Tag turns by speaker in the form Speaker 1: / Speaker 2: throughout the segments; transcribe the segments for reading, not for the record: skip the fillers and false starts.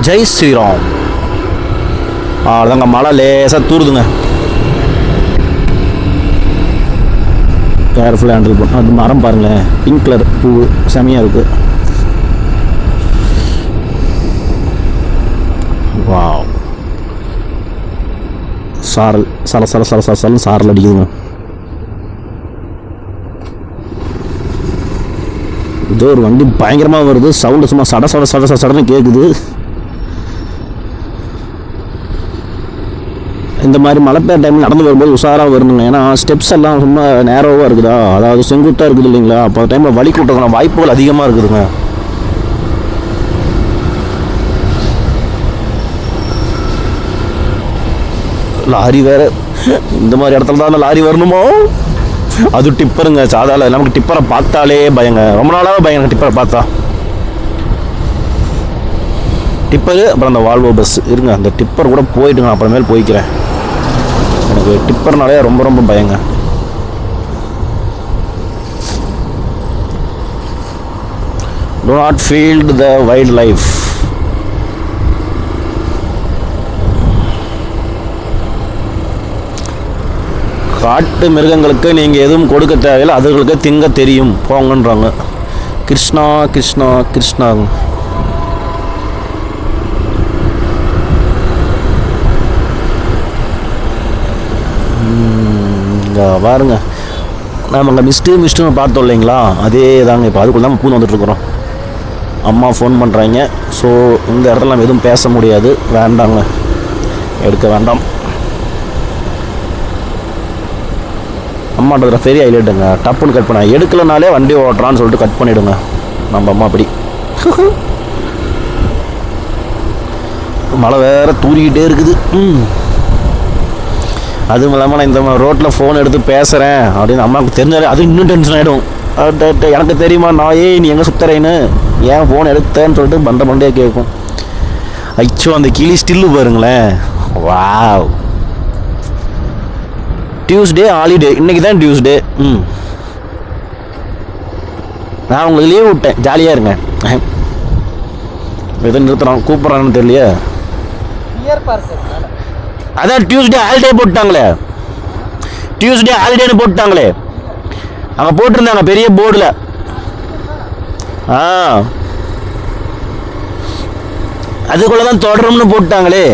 Speaker 1: ஜெய் ஸ்ரீராம். அதாங்க மழை லேசாக தூருதுங்க. கேர்ஃபுல்லாக ஹேண்டில் பண்ணும். அது மரம் பாருங்களேன், பிங்க் கலர் பூ செமையாக இருக்குது. வாவ், சாரல் சல சல சல சல சலன்னு சாரல் அடிக்குதுங்க. ஏதோ ஒரு வண்டி பயங்கரமாக வருது, சவுண்டு சும்மா சட சட சட சடன்னு கேட்குது. இந்த மாதிரி மழை பெய்ய டைமில் நடந்து வரும்போது உஷாராக வரணுங்க. ஏன்னா ஸ்டெப்ஸ் எல்லாம் ரொம்ப நேரோவாக இருக்குதா, அதாவது செங்குத்தாக இருக்குது இல்லைங்களா, அப்போ டைமில் வலி கூட்டுறதுக்கான வாய்ப்புகள் அதிகமாக இருக்குதுங்க. லாரி வேறு இந்த மாதிரி இடத்துல தான் லாரி வரணுமோ. அது டிப்பருங்க, சாதாரண நமக்கு டிப்பரை பார்த்தாலே பயங்க, ரொம்ப நாளாக பயங்க டிப்பரை பார்த்தா. டிப்பரு அப்புறம் அந்த வால்வோ பஸ் இருங்க, அந்த டிப்பர் கூட போயிட்டுங்க, அப்புறமேல் போய்க்கிறேன். எனக்கு டிப்பர்னாலே ரொம்ப ரொம்ப பயங்க. Do not feed the wildlife. காட்டு மிருகங்களுக்கு நீங்கள் எதுவும் கொடுக்க தேவையில்லை, அதுகளுக்கு திங்க தெரியும் போங்கன்றாங்க. கிருஷ்ணா கிருஷ்ணா கிருஷ்ணா. பாருங்க, நாம் அங்கே மிஸ்ட்டுன்னு பார்த்தோம் இல்லைங்களா, அதே தாங்க. இப்போ அதுக்குள்ள தான் பூந்து வந்துட்டுருக்குறோம். அம்மா ஃபோன் பண்ணுறாங்க. ஸோ இந்த இடத்துல நம்ம எதுவும் பேச முடியாது, வேண்டாங்க, எடுக்க வேண்டாம். அம்மாட்ட பெரிய ஹைலைட்டுங்க, டப்புன்னு கட் பண்ண, எடுக்கலனாலே வண்டி ஓட்டுறான்னு சொல்லிட்டு கட் பண்ணிவிடுங்க நம்ம அம்மா. அப்படி மழை வேறு தூரிக்கிட்டே இருக்குது. அதுவும் இல்லாமல் நான் இந்த ரோட்டில் ஃபோன் எடுத்து பேசுகிறேன் அப்படின்னு அம்மாவுக்கு தெரிஞ்சாலே அது இன்னும் டென்ஷன் ஆகிடும். எனக்கு தெரியுமா நான் நீ எங்கே சுற்றுறேன்னு, ஏன் ஃபோன் எடுத்தேன்னு சொல்லிட்டு பண்டையாக கேட்கும். ஐச்சோ, அந்த கிளி ஸ்டில்லு பாருங்களேன். வாவ், டியூஸ்டே ஹாலிடே, இன்றைக்கி தான் டியூஸ்டே. நான் உங்களுக்கு லீவ் விட்டேன், ஜாலியாக இருங்க. எதுவும் நிறுத்துறான், கூப்பிட்றான்னு தெரியலையே. அதான் டியூஸ்டே ஹாலிடே போட்டாங்களே, டியூஸ்டே ஹாலிடேன்னு போட்டாங்களே, அங்கே போட்டிருந்தாங்க பெரிய போர்டில். அதுக்குள்ளே தான் தொடரும்னு போட்டாங்களே.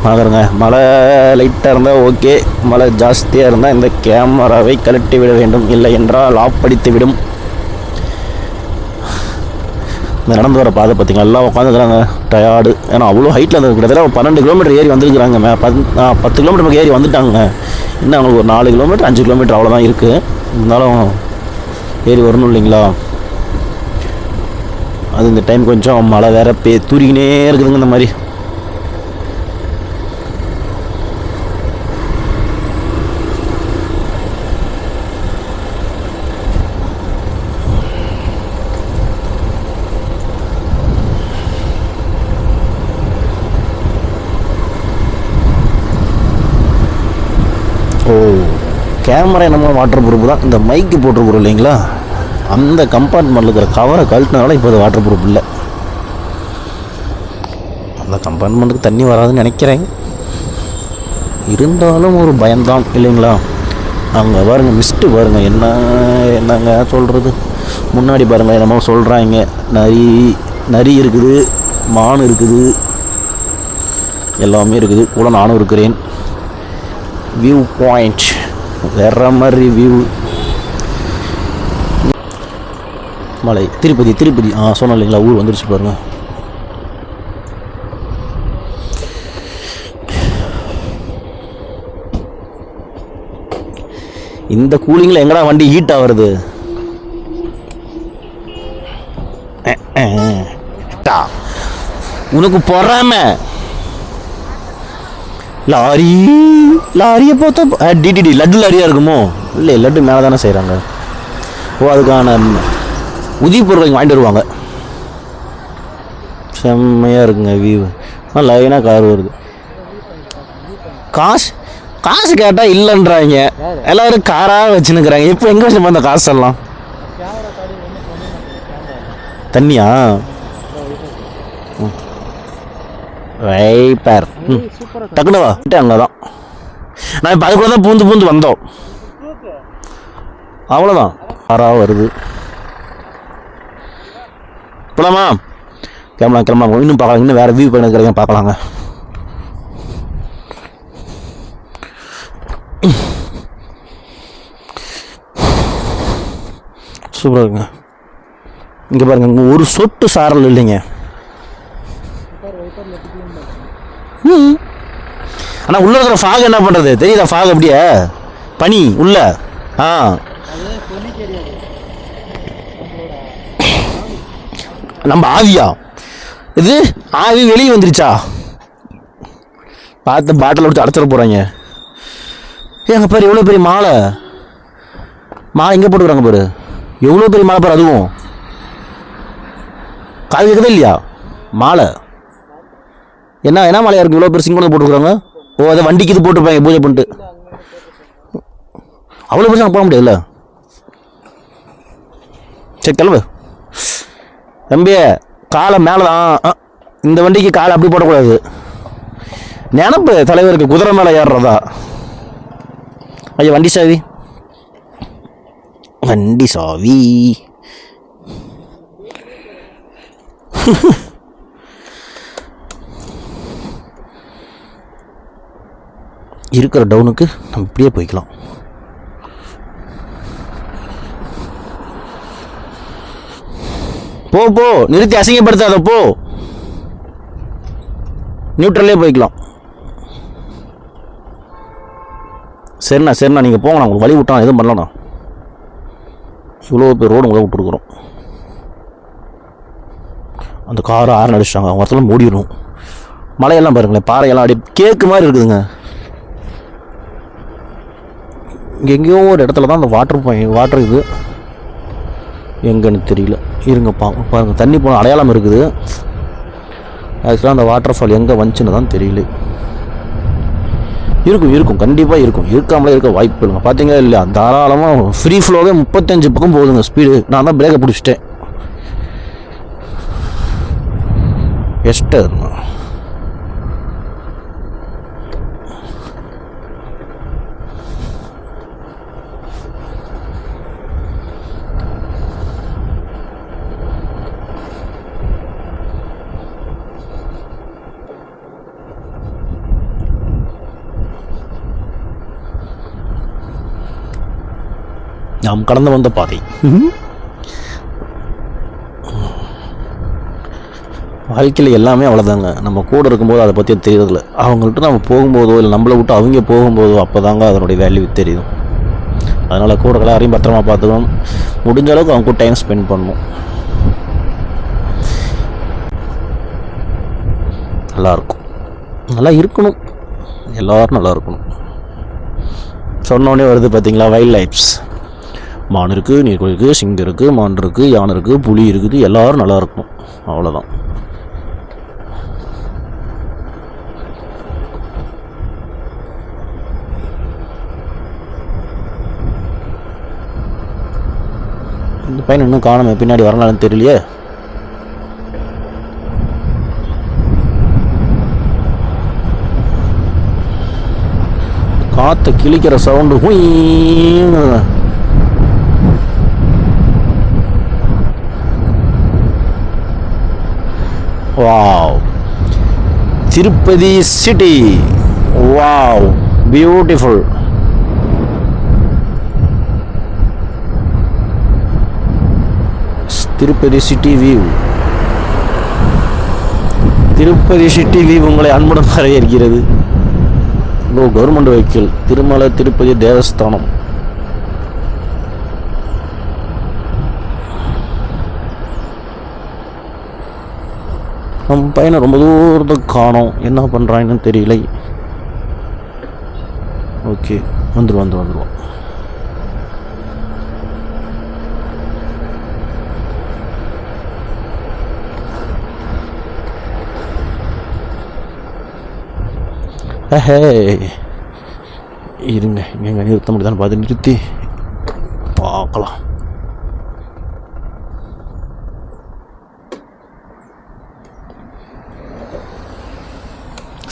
Speaker 1: பார்க்குறேங்க, மழை லைட்டாக இருந்தால் ஓகே, மழை ஜாஸ்தியாக இருந்தால் இந்த கேமராவை கழட்டி விட வேண்டும், இல்லை என்றால் ஆஃப் படித்து விடும். இந்த நடந்து வர பாதை பார்த்திங்க, எல்லாம் உட்காந்துக்கிறாங்க டயர்டு. ஏன்னா அவ்வளோ ஹைட்டில் வந்து கிட்டத்தட்ட 12 கிலோமீட்டர் ஏறி வந்துருக்குறாங்க. 10 கிலோமீட்டர் பக்கம் ஏறி வந்துட்டாங்க. இன்னும் அவங்களுக்கு ஒரு 4 கிலோமீட்டர் 5 கிலோமீட்டர் அவ்வளோதான் இருக்குது. இருந்தாலும் ஏறி வரணும் இல்லைங்களா. அது இந்த டைம் கொஞ்சம் மழை வேற தூரிக்கினே இருக்குதுங்க. இந்த மாதிரி கேமரா என்னமோ வாட்டர் ப்ரூஃப் தான். இந்த மைக்கு போட்டிருக்குறோம் இல்லைங்களா, அந்த கம்பார்ட்மெண்ட்டில் இருக்கிற கவரை கழட்டினால இப்போ அது வாட்டர் ப்ரூஃப் இல்லை. அந்த கம்பார்ட்மெண்ட்டுக்கு தண்ணி வராதுன்னு நினைக்கிறேன். இருந்தாலும் ஒரு பயம்தான் இல்லைங்களா. அங்கே பாருங்கள், மிஸ்ட்டு பாருங்கள், என்னங்க சொல்கிறது. முன்னாடி பாருங்கள், என்னமோ சொல்கிறாங்க, நரி இருக்குது, மான் இருக்குது, எல்லாமே இருக்குது, கூட நானும் இருக்கிறேன். வியூ பாயிண்ட் வேற மாதிரி வியூ. மலை திருப்பதி சொன்னோம் இல்லைங்களா, ஊர் வந்துருச்சு பாருங்க. இந்த கூலிங்கில் எங்கடா வண்டி ஹீட் ஆகுறது. உனக்கு பொறாம லாரியை பார்த்தா டிடிடி லட்டு லாரியாக இருக்குமோ? இல்லை, லட்டு மேலே தானே செய்கிறாங்க. ஓ, அதுக்கான உதிப்பொருள் இங்கே வாங்கிட்டு வருவாங்க. செம்மையாக இருக்குங்க வியூ. லைனாக கார் வருது. காசு கேட்டால் இல்லைன்றாங்க. எல்லோரும் காராக வச்சுன்னுக்குறாங்க. இப்போ எங்கே வச்சு அந்த காசெல்லாம் தண்ணியா? வைப்பர். டக்குனு வா அங்கே தான். நான் இப்போ அதுக்குள்ள தான் பூந்து வந்தோம். அவ்வளோதான். ஆறாக வருது. போலாமா? கிளம்பலாம். இன்னும் பார்க்கலாம். இன்னும் வேறு வியூ பண்ண கிடைக்கும், பார்க்கலாங்க. சூப்பராக இருக்குங்க. இங்கே பாருங்க, இங்கே ஒரு சொட்டு சாரல் இல்லைங்க. ஆனால் உள்ள இருக்கிற ஃபாக் என்ன பண்ணுறது தெரியுதா? ஃபாக் அப்படியே பனி உள்ள. நம்ம ஆவியா? இது ஆவி வெளியே வந்துருச்சா? பார்த்து பாட்டில் எடுத்து அடைச்சிட போகிறாங்க. எங்கள் பாரு எவ்வளோ பெரிய மாலை எங்கே போட்டுக்கிறாங்க பாரு. எவ்வளோ பெரிய மாலை பாரு. அதுவும் காது கேட்குதா இல்லையா? மாலை என்ன மாலையாக இருக்குது? இவ்வளோ பெருசு கொண்டு போட்டுக்கிறாங்க. ஓ, அதை வண்டிக்கு இது போட்டுருப்பாங்க பூஜை பண்ணிட்டு. அவ்வளோ பெருசு போக முடியாதுல்ல. சரி கிளம்பு தம்பியே. காலை மேலே தான். இந்த வண்டிக்கு காலை அப்படி போடக்கூடாது. நினப்பு தலைவருக்கு குதிரை மேலே ஏறுறதா? ஐயா வண்டி சாவி இருக்கிற டவுனுக்கு நம்ம இப்படியே போய்க்கலாம். போ நிறுத்தி அசிங்கப்படுத்தாத. போ, நியூட்ரல்லே போய்க்கலாம். சரிண்ணா நீங்கள் போங்கண்ணா. உங்களுக்கு வழி விட்டான் எதுவும் பண்ணலண்ணா. இவ்வளோ பேர் ரோடு உங்களை விட்டுருக்குறோம். அந்த காரை ஆறு அடிச்சிட்டாங்க. அவங்க இடத்துல மூடிடும். மலையெல்லாம் பாருங்களேன், பாறையெல்லாம் அப்படி கேக்கு மாதிரி இருக்குதுங்க. இங்கே எங்கேயோ ஒரு இடத்துல தான் அந்த வாட்டர் இது எங்கன்னு தெரியல. இருங்க பாருங்க, தண்ணி போன அடையாளம் இருக்குது. ஆக்சுவலாக அந்த வாட்டர் ஃபால் எங்கே வந்துச்சுன்னு தான் தெரியல. இருக்கும் கண்டிப்பாக இருக்கும். இருக்காமலே இருக்க வாய்ப்பு இல்லைங்க. பார்த்தீங்களா இல்லையா? தாராளமாக ஃப்ரீ ஃப்ளோவே 35 பக்கம் போகுதுங்க ஸ்பீடு. நான் தான் பிரேக்கை பிடிச்சிட்டேன். எஸ்டர் நாம் கடந்து வந்த பாதை. வாழ்க்கையில் எல்லாமே அவ்வளோதாங்க. நம்ம கூட இருக்கும்போது அதை பற்றி தெரியறதில்ல. அவங்கள்ட்ட நம்ம போகும்போதோ இல்லை நம்மளை விட்டு அவங்க போகும்போதோ அப்போ தாங்க அதனுடைய வேல்யூ தெரியும். அதனால் கூட எல்லாரையும் பத்திரமா பார்த்துக்கணும். முடிஞ்ச அளவுக்கு அவங்க கூட டைம் ஸ்பெண்ட் பண்ணணும். நல்லா இருக்கணும். எல்லோரும் நல்லா இருக்கணும். சொன்னோடனே வருது பார்த்தீங்களா, வைல்ட் லைஃப்ஸ். மான் இருக்குது, நீர்க்கோழி இருக்குது, சிங்கம் இருக்குது, மான் இருக்குது, யானை இருக்குது, புலி இருக்குது. எல்லோரும் நல்லா இருக்கணும். அவ்வளோதான். இந்த பையன் இன்னும் காணுமே, பின்னாடி வரலான்னு தெரியலையே. காற்றை கிழிக்கிற sound. Wow, Tirupati city. Wow, beautiful. Tirupati city view. Tirupati city view உங்களை அன்புடன் வரவேற்கிறது. Government vehicle. திருமலை திருப்பதி தேவஸ்தானம். நம்ம பையனை ரொம்ப தூரத்துக்கு காணோம். என்ன பண்ணுறாங்கன்னு தெரியல. ஓகே, வந்துடுவோம். இருங்க, எங்கே நிறுத்த முடியுதான்னு பார்த்து நிறுத்தி பார்க்கலாம்.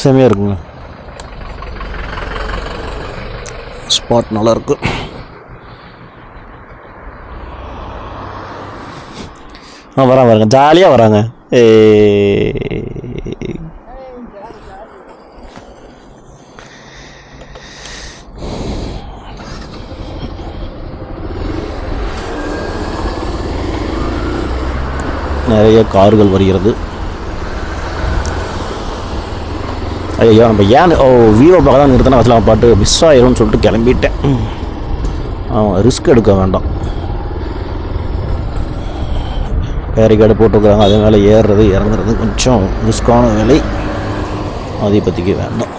Speaker 1: செமையாக இருக்குங்க. ஸ்பாட் நல்லாயிருக்கு. வராங்க ஜாலியாக வராங்க. நிறைய கார்கள் வருகிறது. ஐயோ நம்ம ஏன் விவோ பார்க்க தான் நிறுத்தினா வச்சலாம் பாட்டு மிஸ் ஆயிரும்னு சொல்லிட்டு கிளம்பிட்டேன். ரிஸ்க் எடுக்க வேண்டாம். பேரிகார்டு போட்டுருக்குறாங்க, அதே மேலே ஏறுறது இறங்குறது கொஞ்சம் ரிஸ்க்கான வேலை. அதை பற்றிக்க வேண்டாம்.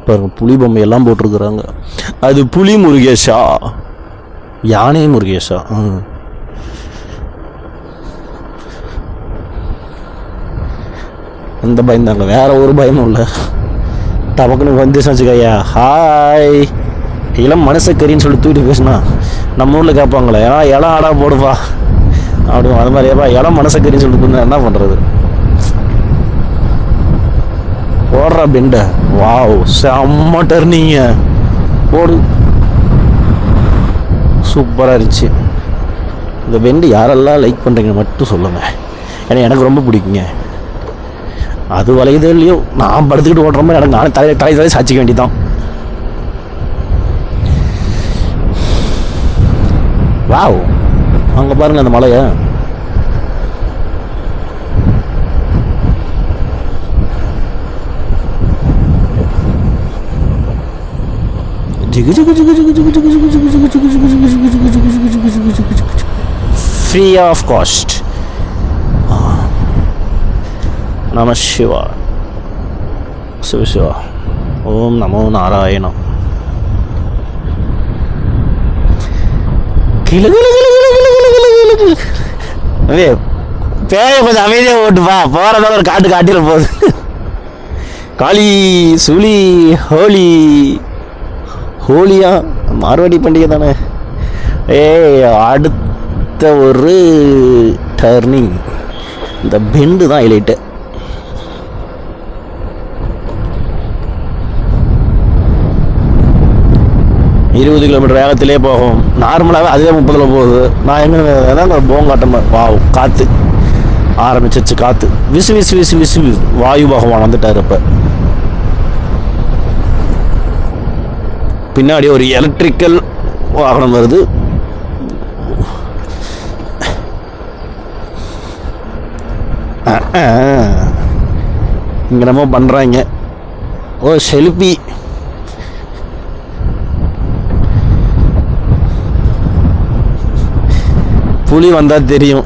Speaker 1: பாருங்க புலி பொம்மை எல்லாம் போட்டிருக்குறாங்க. அது புலி முருகேஷா, யானை முருகேஷா? அந்த பயம் தாங்க, வேற ஒரு பயமும் இல்லை. டபக்குன்னு வந்து வச்சுக்கையா ஹாய் இளம் மனசக்கரின்னு சொல்லிட்டு தூக்கிட்டு பேசினா நம்ம ஊரில் கேட்பாங்களே இளம் ஆடா போடுவா அப்படி. அது மாதிரியாப்பா இளம் மனசக்கரின்னு சொல்லிட்டு என்ன பண்ணுறது? போடுறா பெண்டை. வாவ் செம்ம டர்னிங்க, போடு. சூப்பராக இருந்துச்சு. இந்த பெண்டு யாரெல்லாம் லைக் பண்ணுறீங்க மட்டும் சொல்லுங்கள், ஏன்னா எனக்கு ரொம்ப பிடிக்குங்க. அது வளையுதோ இல்லையோ, நான் படுத்துக்கிட்டு ஓடுற மாதிரி எனக்கு நானே தலையை சாச்சிக்க வேண்டியதான். வாவ் அங்கே பாருங்க அந்த மலையை. Free of cost. நம சிவா சிவ சிவா. ஓம் நமோ நாராயணம். பேய கொஞ்சம் அமைதியாக ஓட்டுப்பா, போகிறதா ஒரு காட்டு காட்டில போகுது. காளி சுழி ஹோலி. ஹோலியா மார்வாடி பண்டிகை தானே. அடுத்த ஒரு டர்னிங், இந்த பெண்டு தான் ஹைலைட்டு. இருபது கிலோமீட்டர் வேகத்திலே போகும். நார்மலாகவே அதுவே 30 போகுது. நான் என்ன போங்காட்டம். வாவ் காற்று ஆரம்பிச்சிச்சு. காற்று விசு விசு விசு விசு. வாயு பகவான் வந்துட்டார். இப்போ பின்னாடி ஒரு எலக்ட்ரிக்கல் வாகனம் வருது. இங்கே நம்ம பண்ணுறாங்க. ஓ செல்பி. புலி வந்தால் தெரியும்.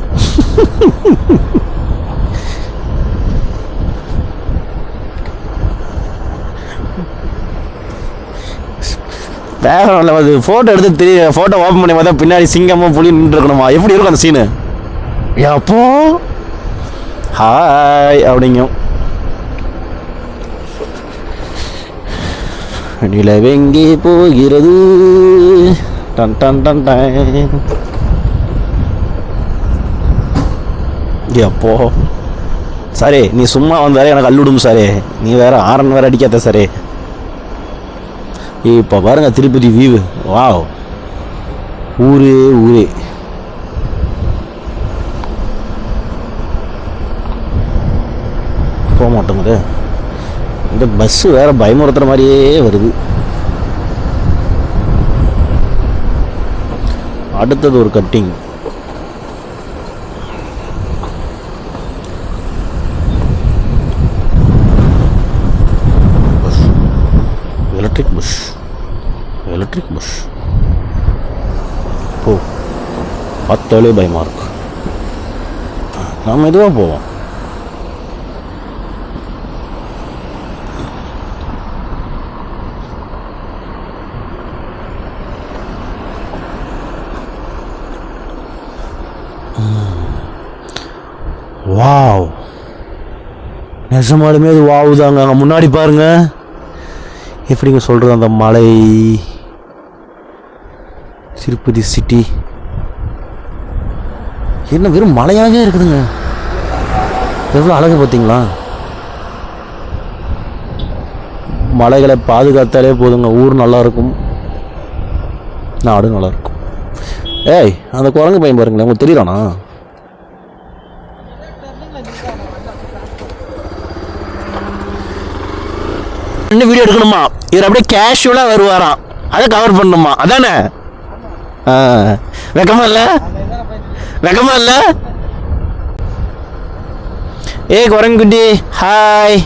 Speaker 1: வேகம் இல்லை. அது ஃபோட்டோ எடுத்து தெரியும். ஃபோட்டோ ஓப்பன் பண்ணி பார்த்தா பின்னாடி சிங்கமும் புலி நின்று இருக்கணுமா? எப்படி இருக்கும் அந்த சீனு? அப்போ ஹாய் அப்படிங்கும். நிலவெங்கே போகிறது டன் டன் டன் டன். அப்போ சாரே நீ சும்மா வந்தாரே எனக்கு அள்ளுடும் சாரே. நீ வேற ஆரன் வேற அடிக்காத சாரே. இப்போ பாருங்க திருப்பதி வியூ. வாவ் ஊரே ஊரே. போக மாட்டோங்குது. இந்த பஸ்ஸு வேற பயமுறுத்துற மாதிரியே வருது. அடுத்தது ஒரு கட்டிங். எலக்ட்ரிக் பஸ் போ. பார்த்தாலே பயமாக இருக்கு. நாம் மெதுவாக போவோம். வாவ் நெசமாலுமே அது வாவுதாங்க. அங்கே முன்னாடி பாருங்க எப்படிங்க சொல்கிறது அந்த மலை. திருப்பதி சிட்டி என்ன வெறும் மலையாகவே இருக்குதுங்க. எவ்வளோ அழகு பார்த்தீங்களா? மலைகளை பாதுகாத்தாலே போதுங்க, ஊர் நல்லாயிருக்கும், நாடு நல்லாயிருக்கும். ஏய், அந்த குரங்கு பையன் பாருங்களேன், உங்களுக்கு தெரியலானா? இன்னும் வீடியோ எடுக்கணுமா? இவர் அப்படியே கேஷுவலாக வருவாராம், அதை கவர் பண்ணணுமா? அதானே? வெக்கமா இல்லை? வெக்கமா இல்லை? ஏய் குரங்குட்டி, ஹாய்.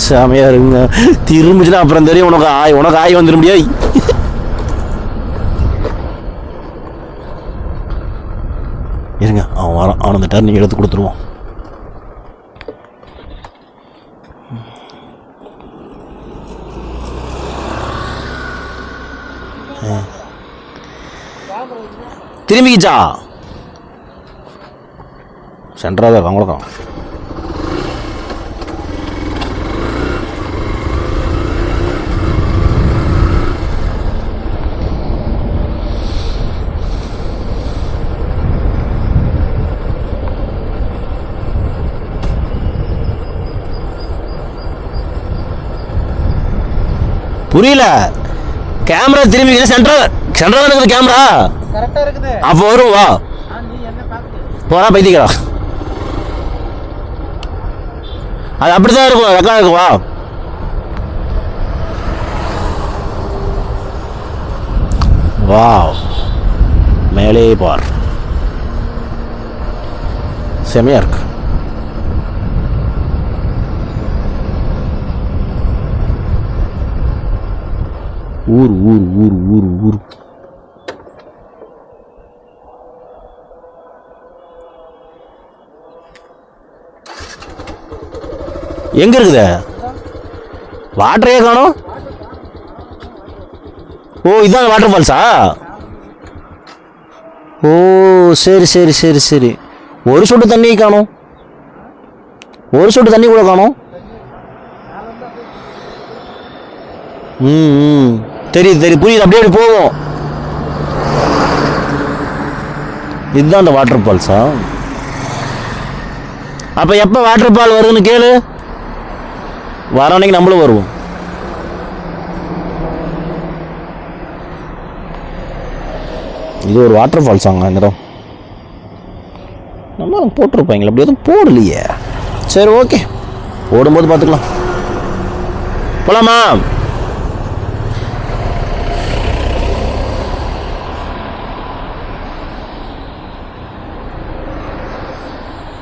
Speaker 1: செமையா இருக்குங்க. திரும்பிச்சுன்னா அப்புறம் தெரியும் உனக்கு ஆய் வந்துட முடியாது. இருங்க, அவன் வரான், அவன் அந்த டர்னிங் எடுத்து கொடுத்துருவோம். திரும்பிக்கிச்சா? சென்டராக தான் அவங்களுக்கும். புரியல. கேமரா திரும்பி சென்டரா இருக்குது கேமரா.
Speaker 2: கரெக்டா இருக்குது.
Speaker 1: அப்போ வரும், வா போறா பைத்தியக்கடா. அது அப்படித்தான் இருக்கும், ரெக்கார்ட் இருக்கும். வா வா மேலே பார், செமையா இருக்கு. ஊர் ஊர் ஊர் ஊர் ஊர் எங்க இருக்குது? வாட்டரே காணோம். ஓ, இதான் வாட்டர் ஃபால்ஸா? ஓ, சரி சரி சரி சரி. ஒரு சொட்டு தண்ணி காணோம், ஒரு சொட்டு தண்ணி கூட காணோம். தெரியுது தெரியுது, புரியுது. அப்படியே அப்படி போவோம். இதுதான் அந்த வாட்டர் ஃபால்ஸா? அப்போ எப்போ வாட்டர் ஃபால் வருதுன்னு கேளு, வர அன்னைக்கு நம்மளும் வருவோம். இது ஒரு வாட்டர் ஃபால்ஸாங்க இந்த இடம். நம்ம போட்டிருப்பாங்களே, அப்படி எதுவும் போடலையே. சரி ஓகே, ஓடும்போது பார்த்துக்கலாம். போலாமா?